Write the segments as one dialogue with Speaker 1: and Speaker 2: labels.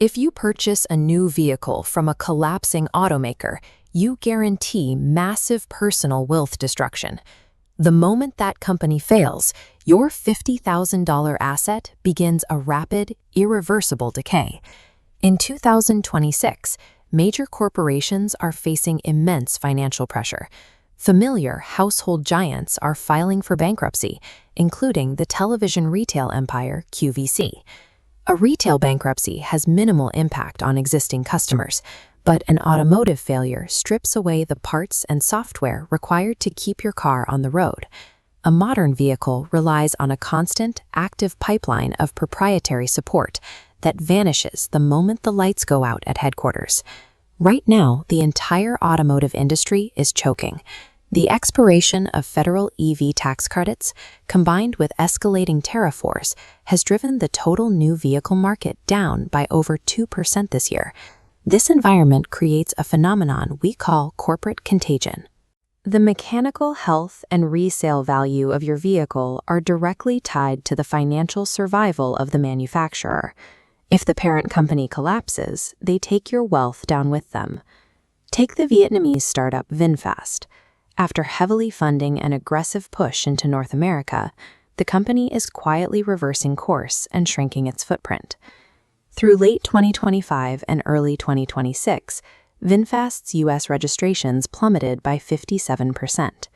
Speaker 1: If you purchase a new vehicle from a collapsing automaker, you guarantee massive personal wealth destruction. The moment that company fails, your $50,000 asset begins a rapid, irreversible decay. In 2026, major corporations are facing immense financial pressure. Familiar household giants are filing for bankruptcy, including the television retail empire QVC. A retail bankruptcy has minimal impact on existing customers, but an automotive failure strips away the parts and software required to keep your car on the road. A modern vehicle relies on a constant, active pipeline of proprietary support that vanishes the moment the lights go out at headquarters. Right now, the entire automotive industry is choking. The expiration of federal EV tax credits, combined with escalating tariff wars, has driven the total new vehicle market down by over 2% this year. This environment creates a phenomenon we call corporate contagion. The mechanical health and resale value of your vehicle are directly tied to the financial survival of the manufacturer. If the parent company collapses, they take your wealth down with them. Take the Vietnamese startup VinFast. After heavily funding an aggressive push into North America, the company is quietly reversing course and shrinking its footprint. Through late 2025 and early 2026, VinFast's U.S. registrations plummeted by 57%.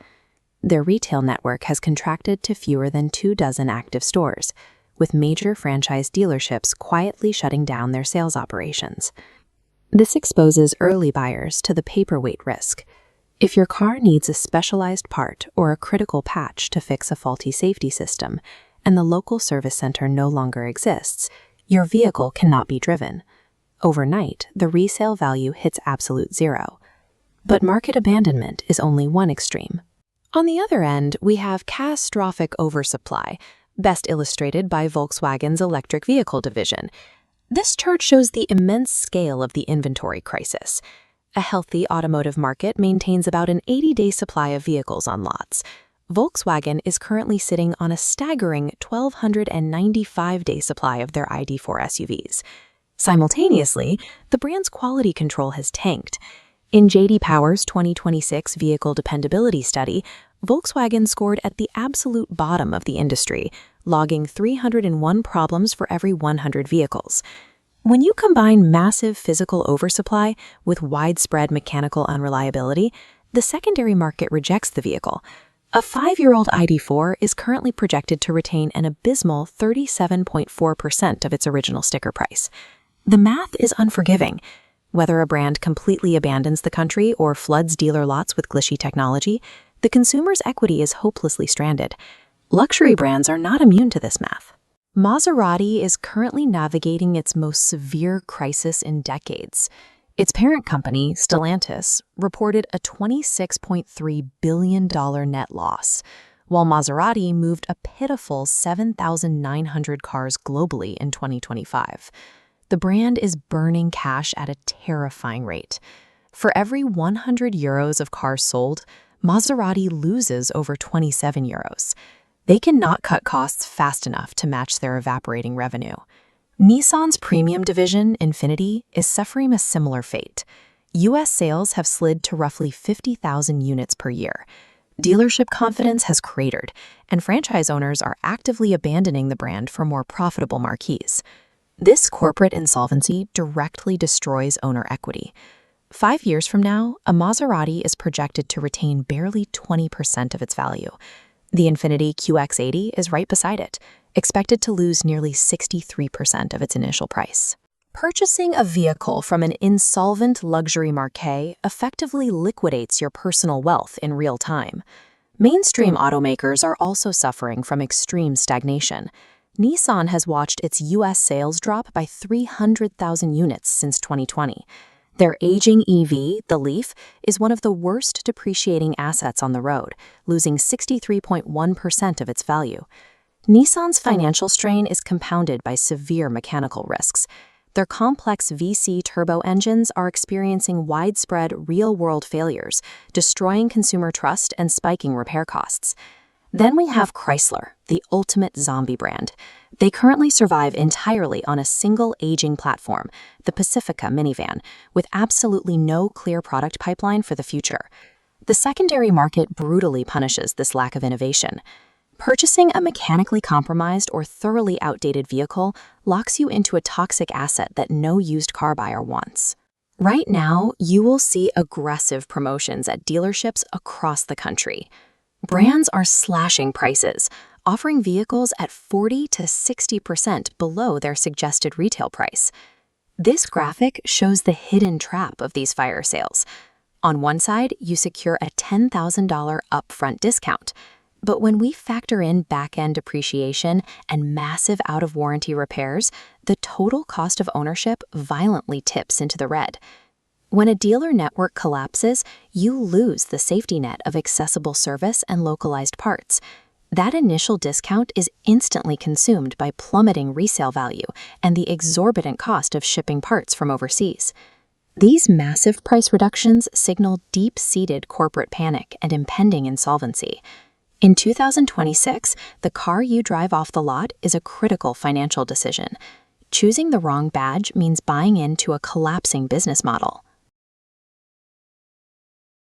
Speaker 1: Their retail network has contracted to fewer than 24 active stores, with major franchise dealerships quietly shutting down their sales operations. This exposes early buyers to the paperweight risk. If your car needs a specialized part or a critical patch to fix a faulty safety system, and the local service center no longer exists, your vehicle cannot be driven. Overnight, the resale value hits absolute zero. But market abandonment is only one extreme. On the other end, we have catastrophic oversupply, best illustrated by Volkswagen's electric vehicle division. This chart shows the immense scale of the inventory crisis. A healthy automotive market maintains about an 80-day supply of vehicles on lots. Volkswagen is currently sitting on a staggering 1,295-day supply of their ID.4 SUVs. Simultaneously, the brand's quality control has tanked. In J.D. Power's 2026 Vehicle Dependability Study, Volkswagen scored at the absolute bottom of the industry, logging 301 problems for every 100 vehicles. When you combine massive physical oversupply with widespread mechanical unreliability, the secondary market rejects the vehicle. A 5-year-old ID.4 is currently projected to retain an abysmal 37.4% of its original sticker price. The math is unforgiving. Whether a brand completely abandons the country or floods dealer lots with glitchy technology, the consumer's equity is hopelessly stranded. Luxury brands are not immune to this math. Maserati is currently navigating its most severe crisis in decades. Its parent company, Stellantis, reported a $26.3 billion net loss, while Maserati moved a pitiful 7,900 cars globally in 2025. The brand is burning cash at a terrifying rate. For every 100 euros of cars sold, Maserati loses over 27 euros. They cannot cut costs fast enough to match their evaporating revenue. Nissan's premium division, Infiniti, is suffering a similar fate. U.S. sales have slid to roughly 50,000 units per year. Dealership confidence has cratered, and franchise owners are actively abandoning the brand for more profitable marquees. This corporate insolvency directly destroys owner equity. 5 years from now, a Maserati is projected to retain barely 20% of its value. The Infiniti QX80 is right beside it, expected to lose nearly 63% of its initial price. Purchasing a vehicle from an insolvent luxury marquee effectively liquidates your personal wealth in real time. Mainstream automakers are also suffering from extreme stagnation. Nissan has watched its U.S. sales drop by 300,000 units since 2020. Their aging EV, the Leaf, is one of the worst depreciating assets on the road, losing 63.1% of its value. Nissan's financial strain is compounded by severe mechanical risks. Their complex VC turbo engines are experiencing widespread real-world failures, destroying consumer trust and spiking repair costs. Then we have Chrysler, the ultimate zombie brand. They currently survive entirely on a single aging platform, the Pacifica minivan, with absolutely no clear product pipeline for the future. The secondary market brutally punishes this lack of innovation. Purchasing a mechanically compromised or thoroughly outdated vehicle locks you into a toxic asset that no used car buyer wants. Right now, you will see aggressive promotions at dealerships across the country. Brands are slashing prices, offering vehicles at 40 to 60% below their suggested retail price. This graphic shows the hidden trap of these fire sales. On one side, you secure a $10,000 upfront discount. But when we factor in back-end depreciation and massive out-of-warranty repairs, the total cost of ownership violently tips into the red. When a dealer network collapses, you lose the safety net of accessible service and localized parts. That initial discount is instantly consumed by plummeting resale value and the exorbitant cost of shipping parts from overseas. These massive price reductions signal deep-seated corporate panic and impending insolvency. In 2026, the car you drive off the lot is a critical financial decision. Choosing the wrong badge means buying into a collapsing business model.